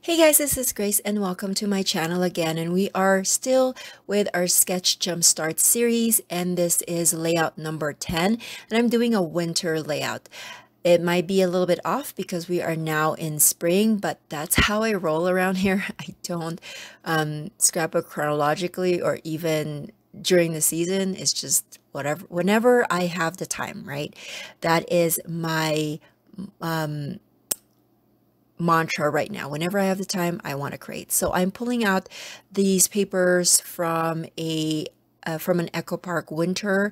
Hey guys, this is Grace and welcome to my channel again, and we are still with our Sketch Jumpstart series, and this is layout number 10, and I'm doing a winter layout. It might be a little bit off because we are now in spring, but that's how I roll around here. I don't scrapbook chronologically or even during the season. It's just whatever, whenever I have the time, right? That is my mantra right now. Whenever I have the time, I want to create. So I'm pulling out these papers from an Echo Park winter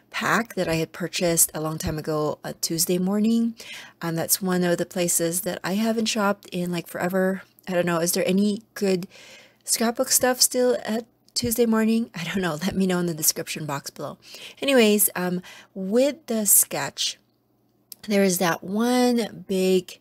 pack that I had purchased a long time ago, a Tuesday morning. That's one of the places that I haven't shopped in like forever. I don't know. Is there any good scrapbook stuff still at Tuesday morning? I don't know. Let me know in the description box below. Anyways, with the sketch, there is that one big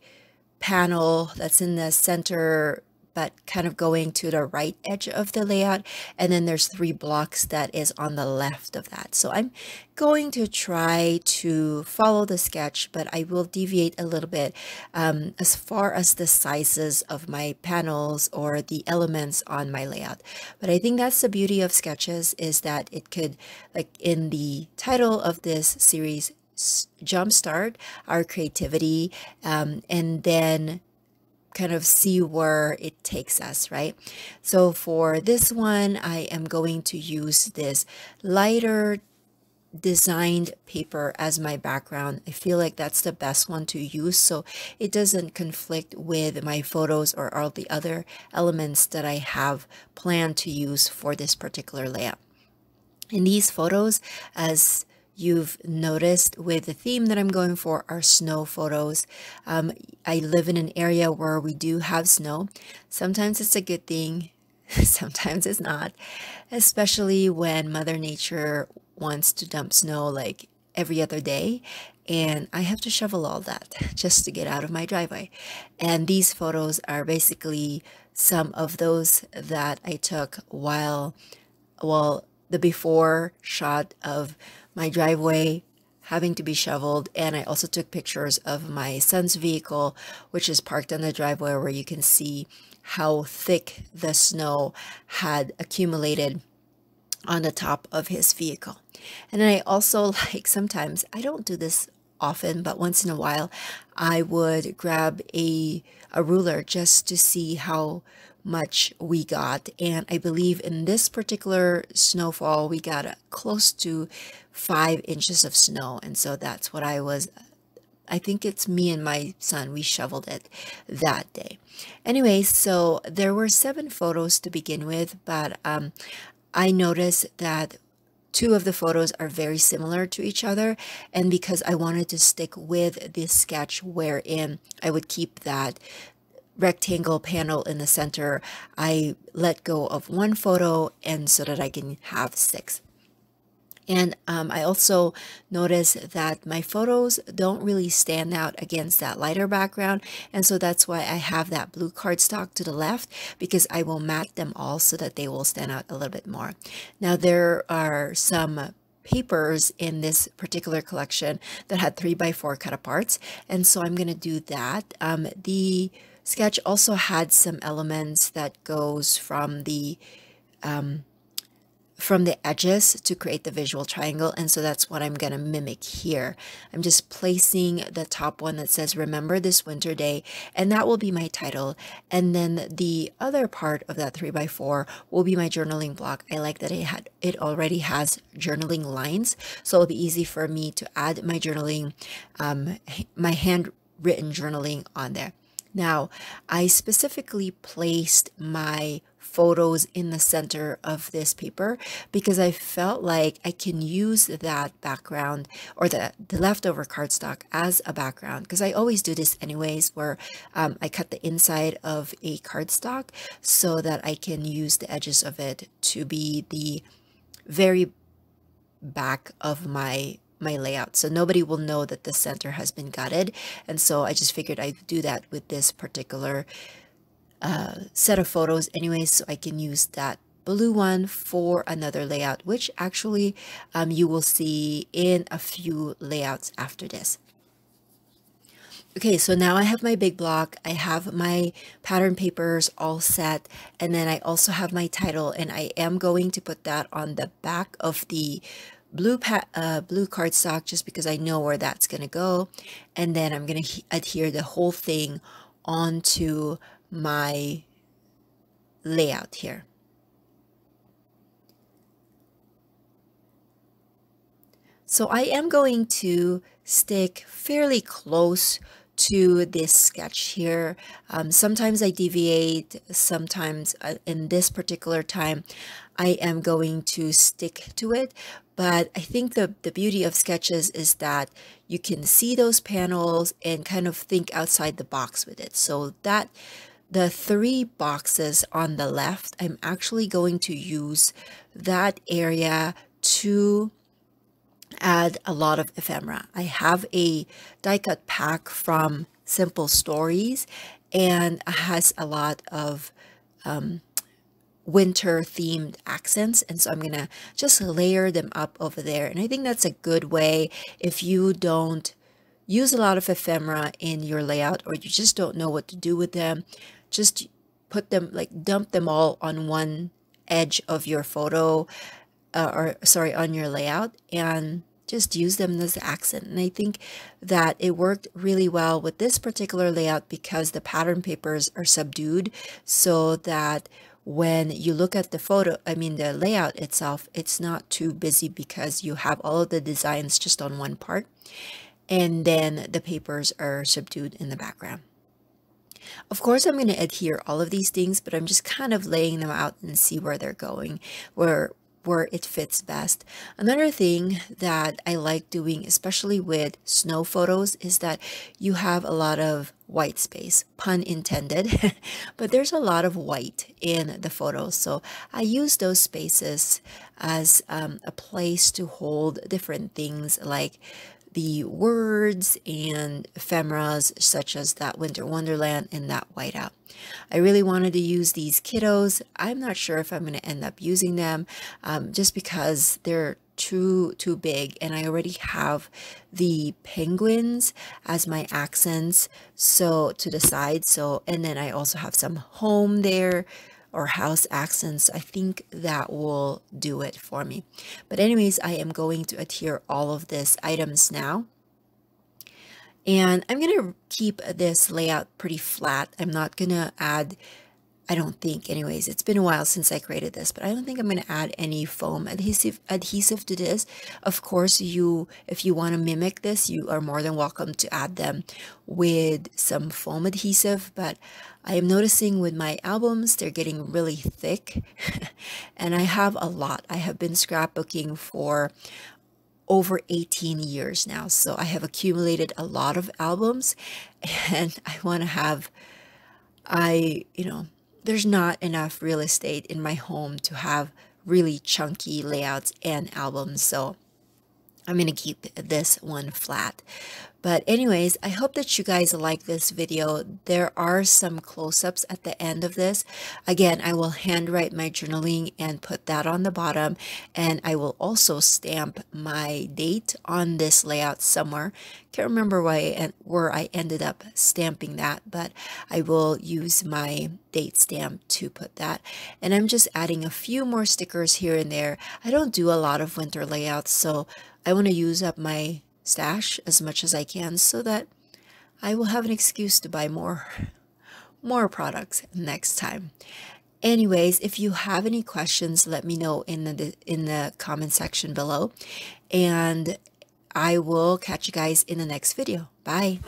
panel that's in the center but kind of going to the right edge of the layout, and then there's 3 blocks that is on the left of that. So I'm going to try to follow the sketch, but I will deviate a little bit as far as the sizes of my panels or the elements on my layout. But I think that's the beauty of sketches, is that it could, like in the title of this series, jumpstart our creativity, and then kind of see where it takes us, right? So for this one, I am going to use this lighter designed paper as my background. I feel like that's the best one to use so it doesn't conflict with my photos or all the other elements that I have planned to use for this particular layout. In these photos, as you've noticed with the theme that I'm going for, are snow photos. I live in an area where we do have snow. Sometimes it's a good thing, sometimes it's not, especially when Mother Nature wants to dump snow like every other day. And I have to shovel all that just to get out of my driveway. And these photos are basically some of those that I took while, well, the before shot of my driveway having to be shoveled, and I also took pictures of my son's vehicle, which is parked on the driveway, where you can see how thick the snow had accumulated on the top of his vehicle. And then I also, like, sometimes, I don't do this often, but once in a while I would grab a ruler just to see how much we got. And I believe in this particular snowfall we got close to 5 inches of snow, and so that's what I think it's me and my son, we shoveled it that day. Anyway, so there were 7 photos to begin with, but I noticed that 2 of the photos are very similar to each other, and because I wanted to stick with this sketch wherein I would keep that rectangle panel in the center, I let go of 1 photo, and so that I can have 6. And I also noticed that my photos don't really stand out against that lighter background. And so that's why I have that blue cardstock to the left, because I will matte them all so that they will stand out a little bit more. Now, there are some papers in this particular collection that had 3x4 cut aparts. And so I'm going to do that. The sketch also had some elements that goes from the edges to create the visual triangle, and so that's what I'm going to mimic here. I'm just placing the top one that says "Remember this winter day," and that will be my title, and then the other part of that 3x4 will be my journaling block. I like that it already has journaling lines, so it'll be easy for me to add my journaling, my handwritten journaling on there. Now, I specifically placed my photos in the center of this paper because I felt like I can use that background, or the leftover cardstock, as a background, because I always do this anyways, where I cut the inside of a cardstock so that I can use the edges of it to be the very back of my layout, so nobody will know that the center has been gutted. And so I just figured I'd do that with this particular set of photos anyways, so I can use that blue one for another layout, which actually you will see in a few layouts after this. Okay, so now I have my big block, I have my pattern papers all set, and then I also have my title, and I am going to put that on the back of the blue cardstock just because I know where that's going to go. And then I'm going to adhere the whole thing onto my layout here. So I am going to stick fairly close to this sketch here. Sometimes I deviate, sometimes in this particular time I am going to stick to it. But I think the beauty of sketches is that you can see those panels and kind of think outside the box with it. So that the 3 boxes on the left, I'm actually going to use that area to add a lot of ephemera. I have a die cut pack from Simple Stories, and it has a lot of winter themed accents, and so I'm gonna just layer them up over there. And I think that's a good way if you don't use a lot of ephemera in your layout, or you just don't know what to do with them, just put them, like dump them all on one edge of your photo, or sorry, on your layout, and just use them as accent. And I think that it worked really well with this particular layout because the pattern papers are subdued, so that when you look at the photo, I mean the layout itself, it's not too busy because you have all of the designs just on one part, and then the papers are subdued in the background. Of course, I'm going to adhere all of these things, but I'm just kind of laying them out and see where they're going, where it fits best. Another thing that I like doing, especially with snow photos, is that you have a lot of white space, pun intended, but there's a lot of white in the photos. So I use those spaces as a place to hold different things like the words and ephemeras such as that Winter Wonderland and that whiteout. I really wanted to use these kiddos. I'm not sure if I'm going to end up using them just because they're too big, and I already have the penguins as my accents, so to the side. So, and then I also have some home there or house accents. I think that will do it for me. But anyways, I am going to adhere all of these items now. And I'm going to keep this layout pretty flat. I'm not going to add, I don't think anyways, it's been a while since I created this, but I don't think I'm going to add any foam adhesive to this. Of course, if you want to mimic this, you are more than welcome to add them with some foam adhesive, but I am noticing with my albums, they're getting really thick and I have a lot. I have been scrapbooking for over 18 years now, so I have accumulated a lot of albums, and I want to have, there's not enough real estate in my home to have really chunky layouts and albums, so I'm going to keep this one flat. But anyways, I hope that you guys like this video. There are some close-ups at the end of this. Again, I will handwrite my journaling and put that on the bottom, and I will also stamp my date on this layout somewhere. Can't remember where I ended up stamping that, but I will use my date stamp to put that. And I'm just adding a few more stickers here and there. I don't do a lot of winter layouts, so I want to use up my stash as much as I can so that I will have an excuse to buy more products next time. Anyways, if you have any questions, let me know in the comment section below, and I will catch you guys in the next video. Bye.